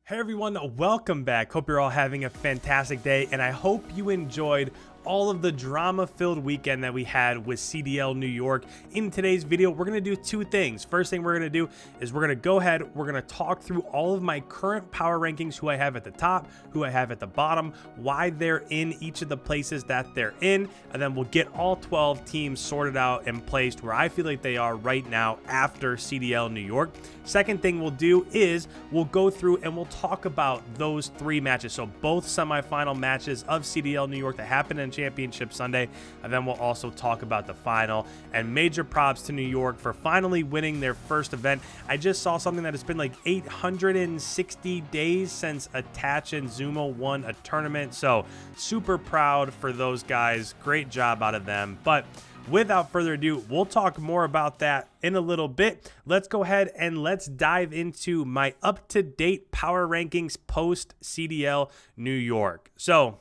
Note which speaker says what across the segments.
Speaker 1: Hey everyone, welcome back. Hope you're all having a fantastic day, and I hope you enjoyed all of the drama-filled weekend that we had with CDL New York. In today's video, we're gonna do two things. First thing we're gonna do is we're gonna go ahead, we're gonna talk through all of my current power rankings, who I have at the top, who I have at the bottom, why they're in each of the places that they're in, and then we'll get all 12 teams sorted out and placed where I feel like they are right now after CDL New York. Second thing we'll do is we'll go through and we'll talk about those three matches. So both semifinal matches of CDL New York that happened in Championship Sunday, and then we'll also talk about the final. And major props to New York for finally winning their first event. I just saw something that it's been like 860 days since Attach and Zuma won a tournament, so super proud for those guys. Great job out of them. But without further ado, we'll talk more about that in a little bit. Let's go ahead and let's dive into my up-to-date power rankings post CDL New York. So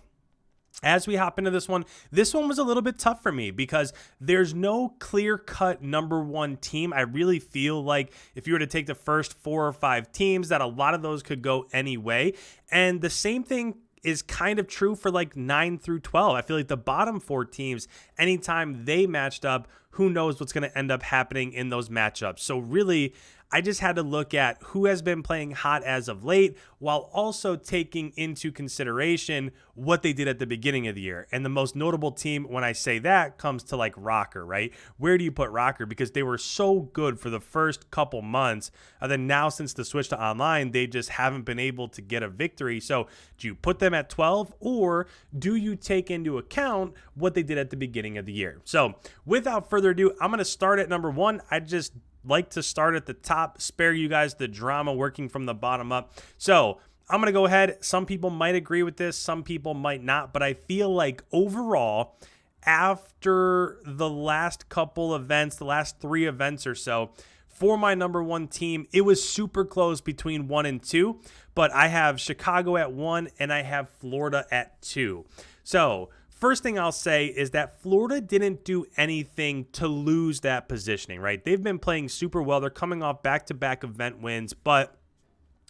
Speaker 1: as we hop into this one was a little bit tough for me because there's no clear-cut number one team. I really feel like if you were to take the first 4 or 5 teams, that a lot of those could go any way. And the same thing is kind of true for like 9 through 12. I feel like the bottom 4 teams, anytime they matched up, who knows what's going to end up happening in those matchups. So really, I just had to look at who has been playing hot as of late while also taking into consideration what they did at the beginning of the year. And the most notable team when I say that comes to like Rocker, right? Where do you put Rocker? Because they were so good for the first couple months. And then now since the switch to online, they just haven't been able to get a victory. So do you put them at 12 or do you take into account what they did at the beginning of the year? So without further ado, I'm going to start at number 1. I just like to start at the top, spare you guys the drama working from the bottom up. So I'm going to go ahead. Some people might agree with this, some people might not, but I feel like overall, after the last couple events, the last 3 events or so, for my number 1 team, it was super close between 1 and 2, but I have Chicago at 1 and I have Florida at 2. So first thing I'll say is that Florida didn't do anything to lose that positioning, right? They've been playing super well. They're coming off back-to-back event wins, but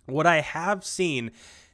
Speaker 1: what I have seen,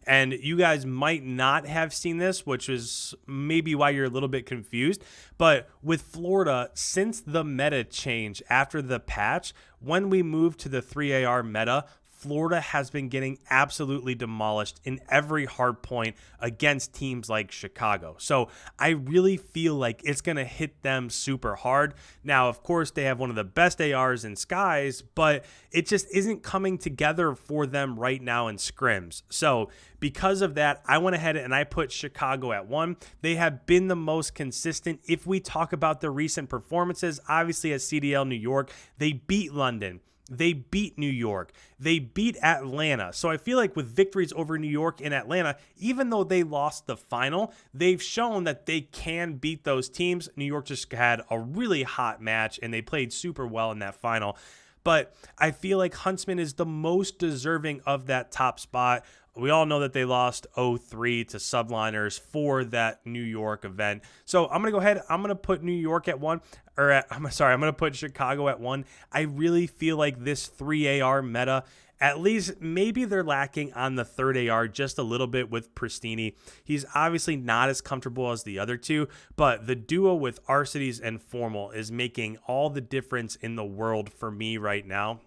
Speaker 1: and you guys might not have seen this, which is maybe why you're a little bit confused, but with Florida, since the meta change after the patch, when we moved to the 3AR meta, Florida has been getting absolutely demolished in every hard point against teams like Chicago. So I really feel like it's going to hit them super hard. Now, of course, they have one of the best ARs in Skies, but it just isn't coming together for them right now in scrims. So because of that, I went ahead and I put Chicago at 1. They have been the most consistent. If we talk about the recent performances, obviously at CDL New York, they beat London. They beat New York. They beat Atlanta. So I feel like with victories over New York and Atlanta, even though they lost the final, they've shown that they can beat those teams. New York just had a really hot match and they played super well in that final. But I feel like Huntsman is the most deserving of that top spot. We all know that they lost 0-3 to SUBLINERS for that New York event. So I'm going to go ahead. I'm going to put New York at 1. I'm going to put Chicago at 1. I really feel like this 3AR meta, at least maybe they're lacking on the 3rd AR just a little bit with Pristini. He's obviously not as comfortable as the other two, but the duo with Arcides and Formal is making all the difference in the world for me right now.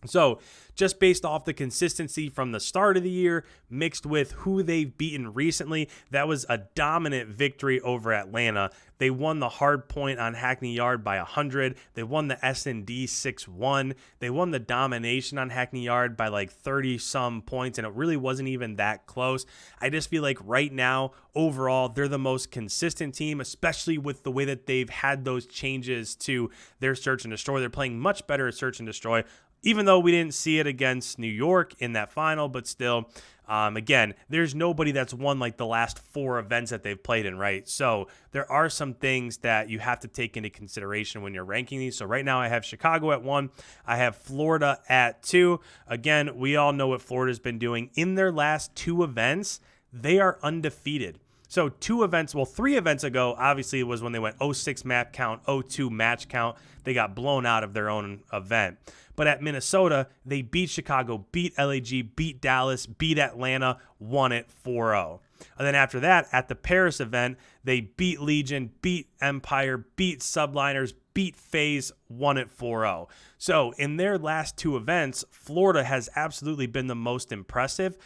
Speaker 1: So just based off the consistency from the start of the year mixed with who they've beaten recently, that was a dominant victory over Atlanta. They won the hard point on Hackney Yard by 100. They won the S&D 6-1. They won the domination on Hackney Yard by like 30 some points, and it really wasn't even that close. I just feel like right now, overall, they're the most consistent team, especially with the way that they've had those changes to their search and destroy. They're playing much better at search and destroy, even though we didn't see it against New York in that final, but still, again, there's nobody that's won like the last 4 events that they've played in, right? So there are some things that you have to take into consideration when you're ranking these. So right now I have Chicago at 1. I have Florida at 2. Again, we all know what Florida's been doing. In their last 2 events, they are undefeated. So 3 events ago, obviously it was when they went 0-6 map count, 0-2 match count. They got blown out of their own event. But at Minnesota, they beat Chicago, beat LAG, beat Dallas, beat Atlanta, won it 4-0. And then after that, at the Paris event, they beat Legion, beat Empire, beat Subliners, beat FAZE, won it 4-0. So in their last two events, Florida has absolutely been the most impressive.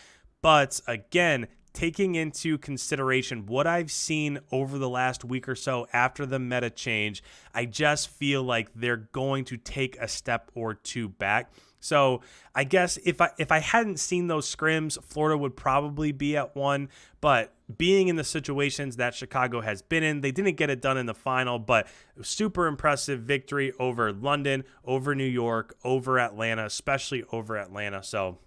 Speaker 1: But again, taking into consideration what I've seen over the last week or so after the meta change, I just feel like they're going to take a step or two back. So I guess if I hadn't seen those scrims, Florida would probably be at 1. But being in the situations that Chicago has been in, they didn't get it done in the final, but super impressive victory over London, over New York, over Atlanta, especially over Atlanta. So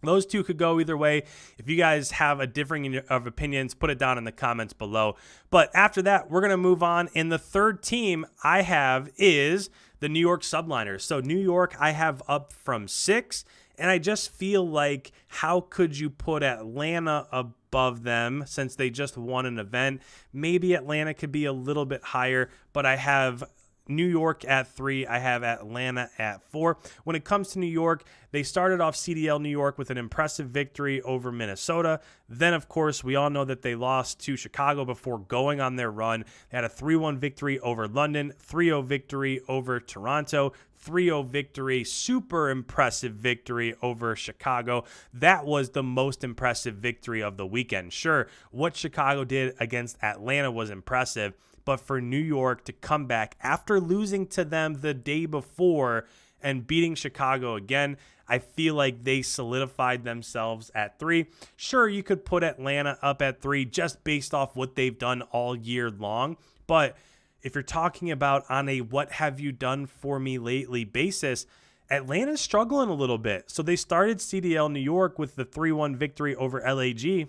Speaker 1: those two could go either way. If you guys have a differing of opinions, put it down in the comments below. But after that, we're going to move on. And the third team I have is the New York Subliners. So New York, I have up from 6. And I just feel like, how could you put Atlanta above them since they just won an event? Maybe Atlanta could be a little bit higher, but I have New York at 3. I have Atlanta at 4. When it comes to New York, they started off CDL New York with an impressive victory over Minnesota. Then, of course, we all know that they lost to Chicago before going on their run. They had a 3-1 victory over London, 3-0 victory over Toronto, 3-0 victory, super impressive victory over Chicago. That was the most impressive victory of the weekend. Sure, what Chicago did against Atlanta was impressive, but for New York to come back after losing to them the day before and beating Chicago again, I feel like they solidified themselves at 3. Sure, you could put Atlanta up at 3 just based off what they've done all year long, but if you're talking about on a what have you done for me lately basis, Atlanta's struggling a little bit. So they started CDL New York with the 3-1 victory over LAG.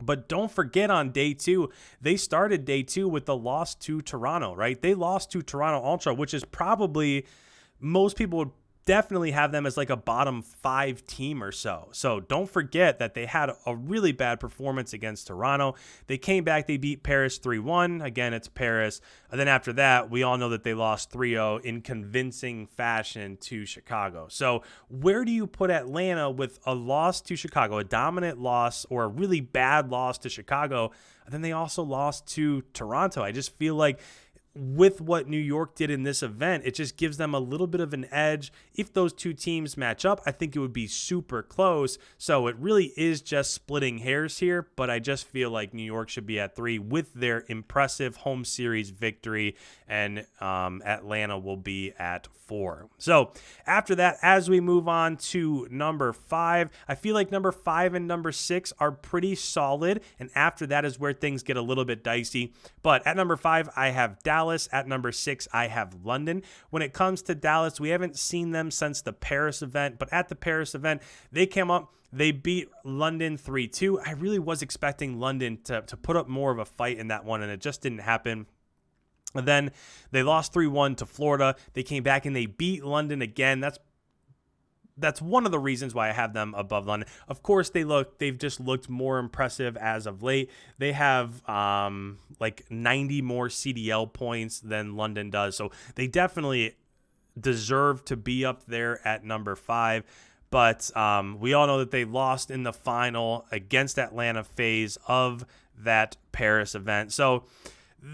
Speaker 1: But don't forget, on day 2, they started day 2 with the loss to Toronto, right? They lost to Toronto Ultra, which is probably, most people would definitely have them as like a bottom 5 team or so. So don't forget that they had a really bad performance against Toronto. They came back, they beat Paris 3-1. Again, it's Paris. And then after that, we all know that they lost 3-0 in convincing fashion to Chicago. So where do you put Atlanta with a loss to Chicago, a dominant loss or a really bad loss to Chicago? And then they also lost to Toronto. I just feel like with what New York did in this event, it just gives them a little bit of an edge. If those two teams match up, I think it would be super close. So it really is just splitting hairs here, but I just feel like New York should be at 3 with their impressive home series victory, and Atlanta will be at 4. So after that, as we move on to number 5, I feel like number 5 and number 6 are pretty solid, and after that is where things get a little bit dicey. But at number 5, I have Dallas. At number 6, I have London. When it comes to Dallas, we haven't seen them since the Paris event, but at the Paris event, they came up, they beat London 3-2. I really was expecting London to put up more of a fight in that one, and it just didn't happen. And then they lost 3-1 to Florida. They came back and they beat London again. That's one of the reasons why I have them above London. Of course, they've just looked more impressive as of late. They have like 90 more CDL points than London does. So they definitely deserve to be up there at number 5. But we all know that they lost in the final against Atlanta FAZE of that Paris event. So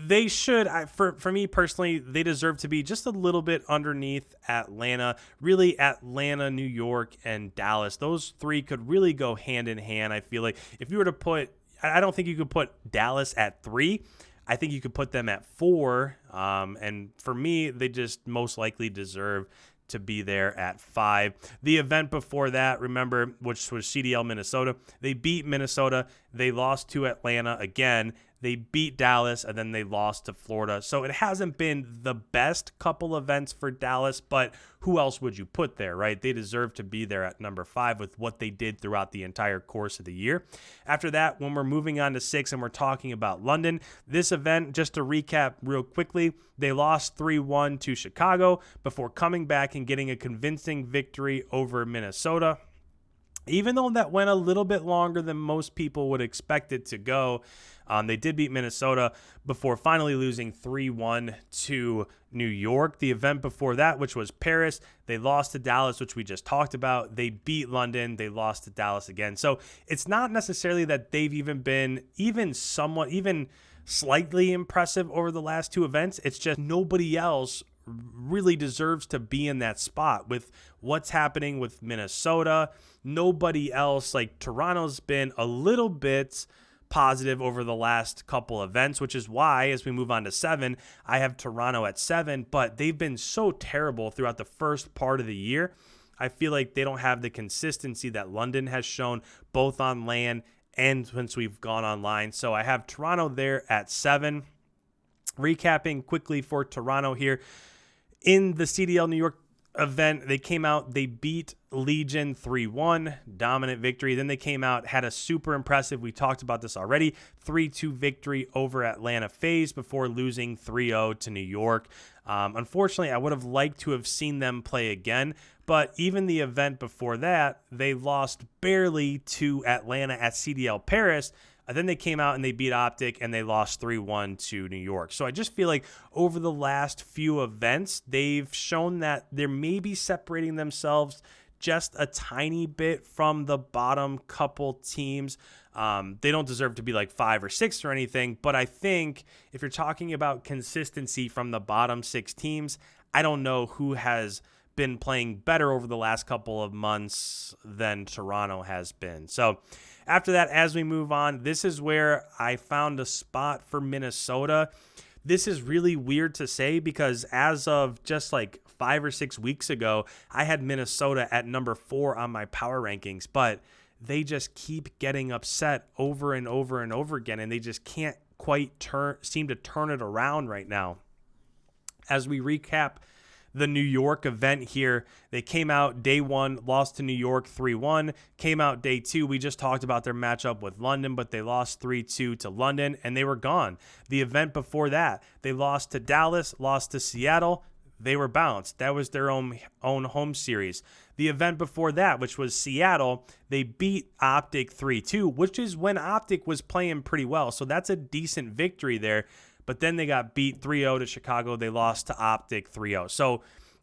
Speaker 1: they should, for me personally, they deserve to be just a little bit underneath Atlanta. Really, Atlanta, New York, and Dallas. Those 3 could really go hand in hand. I feel like if you were to put, I don't think you could put Dallas at 3. I think you could put them at 4. And for me, they just most likely deserve to be there at 5. The event before that, remember, which was CDL Minnesota, they beat Minnesota. They lost to Atlanta again. They beat Dallas, and then they lost to Florida. So it hasn't been the best couple events for Dallas, but who else would you put there, right? They deserve to be there at number 5 with what they did throughout the entire course of the year. After that, when we're moving on to 6 and we're talking about London, this event, just to recap real quickly, they lost 3-1 to Chicago before coming back and getting a convincing victory over Minnesota. Even though that went a little bit longer than most people would expect it to go, they did beat Minnesota before finally losing 3-1 to New York. The event before that, which was Paris, they lost to Dallas, which we just talked about. They beat London. They lost to Dallas again. So it's not necessarily that they've even been even slightly impressive over the last two events. It's just nobody else really deserves to be in that spot with what's happening with Minnesota. Nobody else, like Toronto's been a little bit positive over the last couple events, which is why as we move on to 7, I have Toronto at 7, but they've been so terrible throughout the first part of the year. I feel like they don't have the consistency that London has shown both on land and since we've gone online. So I have Toronto there at 7. Recapping quickly for Toronto here. In the CDL New York event, they came out, they beat Legion 3-1, dominant victory. Then they came out, had a super impressive, we talked about this already, 3-2 victory over Atlanta FaZe before losing 3-0 to New York. Unfortunately, I would have liked to have seen them play again, but even the event before that, they lost barely to Atlanta at CDL Paris. Then they came out and they beat Optic and they lost 3-1 to New York. So I just feel like over the last few events, they've shown that they're maybe separating themselves just a tiny bit from the bottom couple teams. They don't deserve to be like 5 or 6 or anything, but I think if you're talking about consistency from the bottom 6 teams, I don't know who has been playing better over the last couple of months than Toronto has been. So after that, as we move on, this is where I found a spot for Minnesota. This is really weird to say because as of just like 5 or 6 weeks ago, I had Minnesota at number 4 on my power rankings, but they just keep getting upset over and over and over again, and they just can't quite seem to turn it around right now. As we recap the New York event here, they came out day 1, lost to New York 3-1, came out day 2. We just talked about their matchup with London, but they lost 3-2 to London and they were gone. The event before that, they lost to Dallas, lost to Seattle. They were bounced. That was their own home series. The event before that, which was Seattle, they beat Optic 3-2, which is when Optic was playing pretty well. So that's a decent victory there. But then they got beat 3-0 to Chicago. They lost to Optic 3-0. So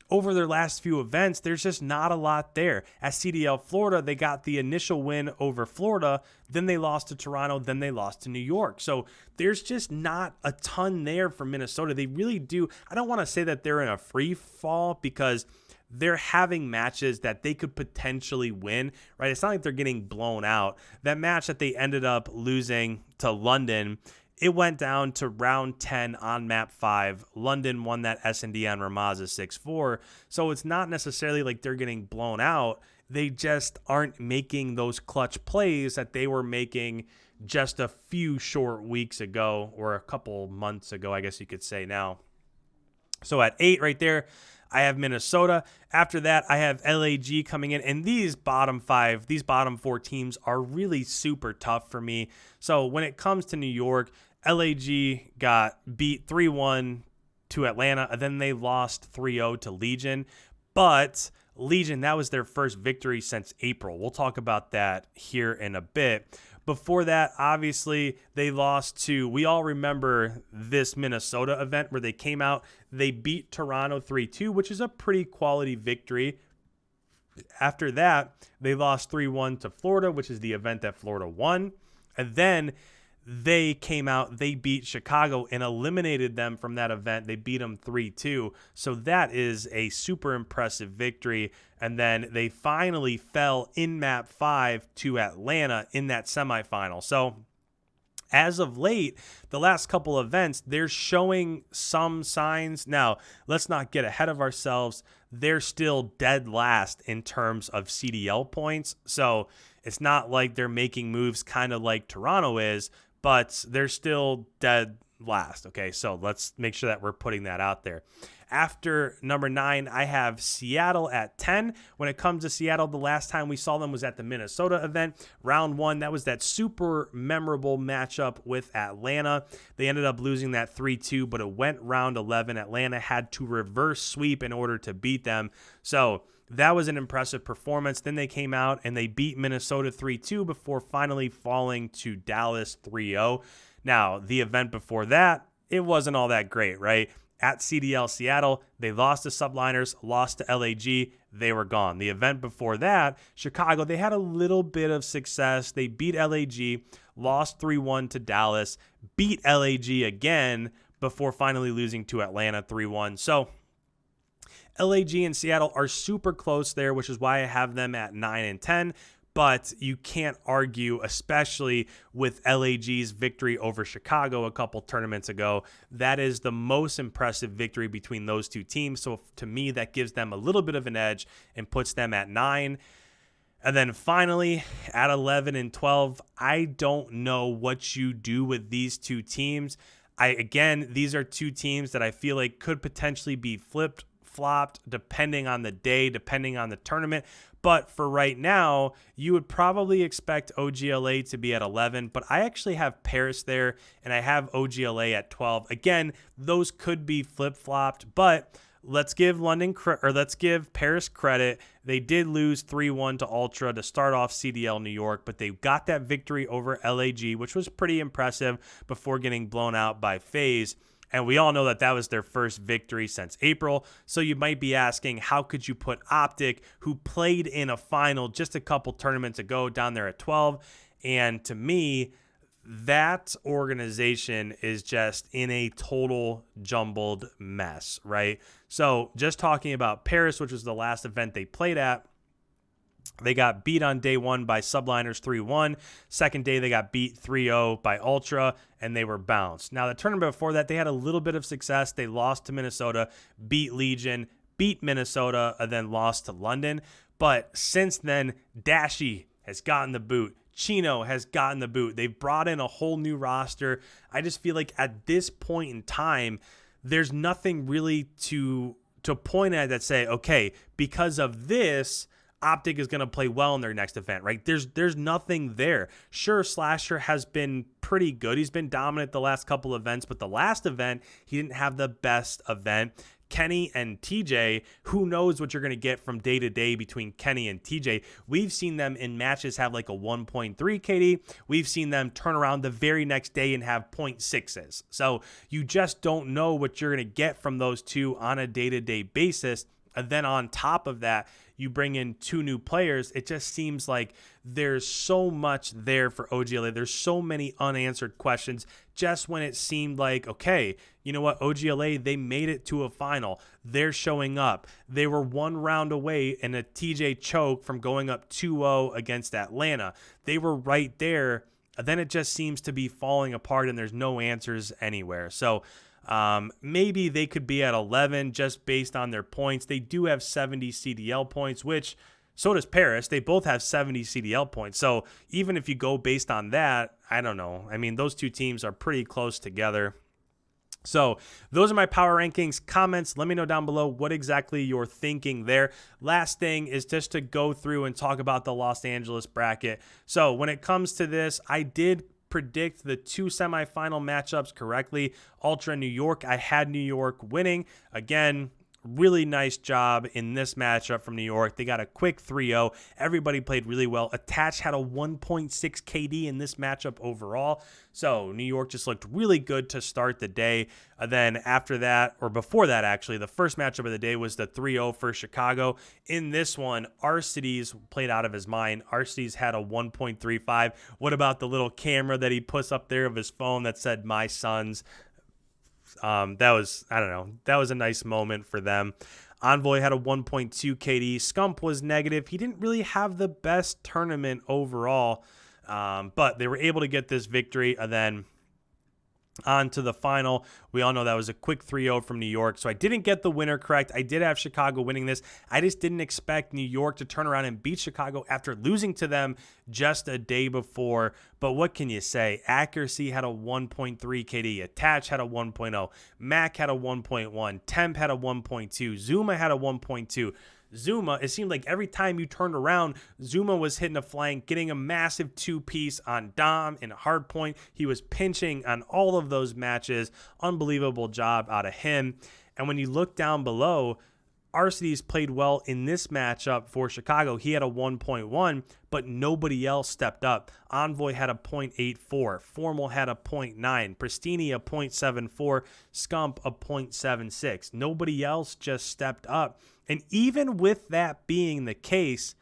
Speaker 1: over their last few events, there's just not a lot there. At CDL Florida, they got the initial win over Florida. Then they lost to Toronto. Then they lost to New York. So there's just not a ton there for Minnesota. They really do. I don't want to say that they're in a free fall because they're having matches that they could potentially win, right? It's not like they're getting blown out. That match that they ended up losing to London, it went down to round 10 on map 5. London won that S&D on Ramaza 6-4. So it's not necessarily like they're getting blown out. They just aren't making those clutch plays that they were making just a few short weeks ago, or a couple months ago, I guess you could say now. So at 8 right there, I have Minnesota. After that, I have LAG coming in. And these bottom 4 teams are really super tough for me. So when it comes to New York, LAG got beat 3-1 to Atlanta, and then they lost 3-0 to Legion. But Legion, that was their first victory since April. We'll talk about that here in a bit. Before that, obviously, they lost to, we all remember this Minnesota event where they came out, they beat Toronto 3-2, which is a pretty quality victory. After that, they lost 3-1 to Florida, which is the event that Florida won. And then they came out, they beat Chicago and eliminated them from that event. They beat them 3-2. So that is a super impressive victory. And then they finally fell in map 5 to Atlanta in that semifinal. So as of late, the last couple events, they're showing some signs. Now, let's not get ahead of ourselves. They're still dead last in terms of CDL points. So it's not like they're making moves kind of like Toronto is, but they're still dead last. Okay, so let's make sure that we're putting that out there. After number 9, I have Seattle at 10. When it comes to Seattle, the last time we saw them was at the Minnesota event. Round 1, that was that super memorable matchup with Atlanta. They ended up losing that 3-2, but it went round 11. Atlanta had to reverse sweep in order to beat them. So that was an impressive performance. Then they came out and they beat Minnesota 3-2 before finally falling to Dallas 3-0. Now, the event before that, it wasn't all that great, right? At CDL Seattle, they lost to Subliners, lost to LAG, they were gone. The event before that, Chicago, they had a little bit of success. They beat LAG, lost 3-1 to Dallas, beat LAG again before finally losing to Atlanta 3-1. So LAG and Seattle are super close there, which is why I have them at 9 and 10. But you can't argue, especially with LAG's victory over Chicago a couple tournaments ago. That is the most impressive victory between those two teams. So to me, that gives them a little bit of an edge and puts them at 9. And then finally, at 11 and 12, I don't know what you do with these two teams. Again, these are two teams that I feel like could potentially be flopped, depending on the day, depending on the tournament. But for right now, you would probably expect OGLA to be at 11, but I actually have Paris there and I have OGLA at 12. Again, those could be flip-flopped, but let's give Paris credit. They did lose 3-1 to Ultra to start off CDL New York, but they got that victory over LAG, which was pretty impressive before getting blown out by FAZE. And we all know that that was their first victory since April. So you might be asking, how could you put Optic, who played in a final just a couple tournaments ago, down there at 12? And to me, that organization is just in a total jumbled mess, right? So just talking about Paris, which was the last event they played at, they got beat on day one by Subliners 3-1. Second day, they got beat 3-0 by Ultra, and they were bounced. Now, the tournament before that, they had a little bit of success. They lost to Minnesota, beat Legion, beat Minnesota, and then lost to London. But since then, Dashi has gotten the boot. Chino has gotten the boot. They've brought in a whole new roster. I just feel like at this point in time, there's nothing really to point at that say, okay, because of this, Optic is going to play well in their next event, right? There's nothing there. Sure, Slasher has been pretty good. He's been dominant the last couple events, but the last event, he didn't have the best event. Kenny and TJ, who knows what you're going to get from day to day between Kenny and TJ. We've seen them in matches have like a 1.3 KD. We've seen them turn around the very next day and have 0.6s. So you just don't know what you're going to get from those two on a day-to-day basis. And then on top of that, you bring in two new players. It just seems like there's so much there for OGLA. There's so many unanswered questions just when it seemed like, okay, you know what, OGLA, they made it to a final. They're showing up. They were one round away in a TJ choke from going up 2-0 against Atlanta. They were right there. Then it just seems to be falling apart and there's no answers anywhere. So maybe they could be at 11 just based on their points. They do have 70 CDL points, which so does Paris. They both have 70 CDL points. So even if you go based on that, I don't know. I mean, those two teams are pretty close together. So those are my power rankings. Comments, let me know down below what exactly you're thinking there. Last thing is just to go through and talk about the Los Angeles bracket. So when it comes to this, I did predict the two semifinal matchups correctly. Ultra New York, I had New York winning. Again, really nice job in this matchup from New York. They got a quick 3-0. Everybody played really well. Attach had a 1.6 KD in this matchup overall. So New York just looked really good to start the day. Then after that, or before that actually, the first matchup of the day was the 3-0 for Chicago. In this one, Arcides played out of his mind. Arcides had a 1.35. What about the little camera that he puts up there of his phone that said "My Sons"? That was, I don't know, that was a nice moment for them. Envoy had a 1.2 KD. Scump was negative. He didn't really have the best tournament overall, but they were able to get this victory. And then on to the final. We all know that was a quick 3-0 from New York. So I didn't get the winner correct. I did have Chicago winning this. I just didn't expect New York to turn around and beat Chicago after losing to them just a day before. But what can you say? Accuracy had a 1.3 KD. Attach had a 1.0. Mac had a 1.1. Temp had a 1.2. Zuma had a 1.2. Zuma, it seemed like every time you turned around, Zuma was hitting a flank, getting a massive two-piece on Dom in a hard point. He was pinching on all of those matches. Unbelievable job out of him. And when you look down below, Arcides played well in this matchup for Chicago. He had a 1.1, but nobody else stepped up. Envoy had a 0.84. Formal had a 0.9. Pristini a 0.74. Scump a 0.76. Nobody else just stepped up. And even with that being the case,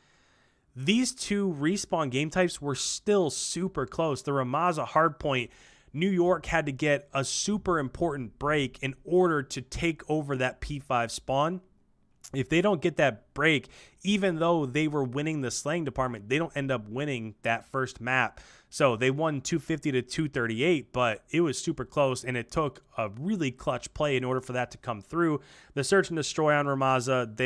Speaker 1: these two respawn game types were still super close. The Ramaza hardpoint, New York had to get a super important break in order to take over that P5 spawn. If they don't get that break, even though they were winning the slaying department, they don't end up winning that first map. So they won 250 to 238, but it was super close, and it took a really clutch play in order for that to come through. The search and destroy on Ramaza,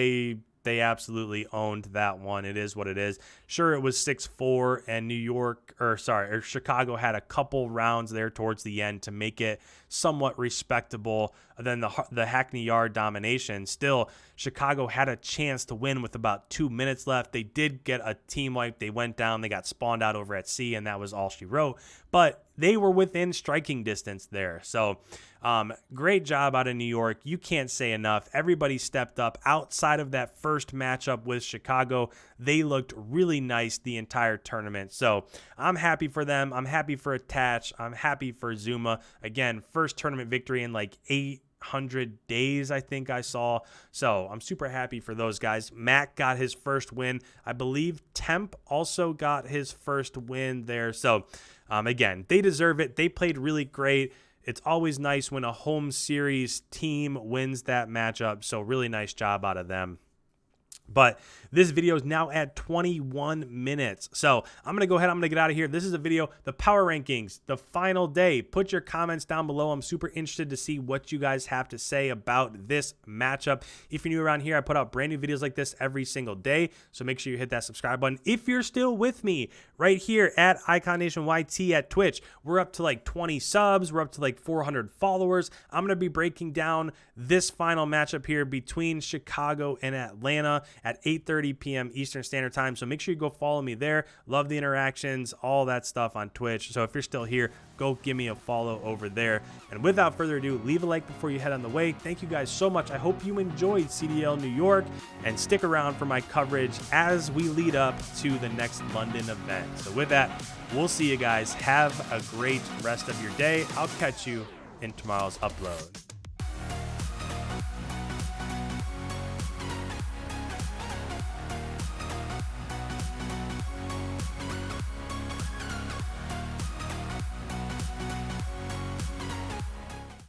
Speaker 1: they absolutely owned that one. It is what it is. Sure, it was 6-4, and Chicago had a couple rounds there towards the end to make it somewhat respectable. Then the Hackney Yard domination. Still, Chicago had a chance to win with about 2 minutes left. They did get a team wipe. They went down. They got spawned out over at C, and that was all she wrote. But they were within striking distance there. So great job out of New York. You can't say enough. Everybody stepped up. Outside of that first matchup with Chicago, they looked really nice the entire tournament. So I'm happy for them. I'm happy for Attach. I'm happy for Zuma. Again, first tournament victory in like 800 days, I think I saw. So I'm super happy for those guys. Mac got his first win. I believe Temp also got his first win there. So again, they deserve it. They played really great. It's always nice when a home series team wins that matchup. So really nice job out of them. But this video is now at 21 minutes. So I'm going to go ahead. I'm going to get out of here. This is a video, the power rankings, the final day. Put your comments down below. I'm super interested to see what you guys have to say about this matchup. If you're new around here, I put out brand new videos like this every single day. So make sure you hit that subscribe button. If you're still with me right here at Icon Nation YT at Twitch, we're up to like 20 subs. We're up to like 400 followers. I'm going to be breaking down this final matchup here between Chicago and Atlanta at 8:30 p.m. Eastern Standard Time. So make sure you go follow me there. Love the interactions, all that stuff on Twitch. So if you're still here, go give me a follow over there. And without further ado, leave a like before you head on the way. Thank you guys so much. I hope you enjoyed CDL New York, and stick around for my coverage as we lead up to the next London event. So with that, we'll see you guys. Have a great rest of your day. I'll catch you in tomorrow's upload.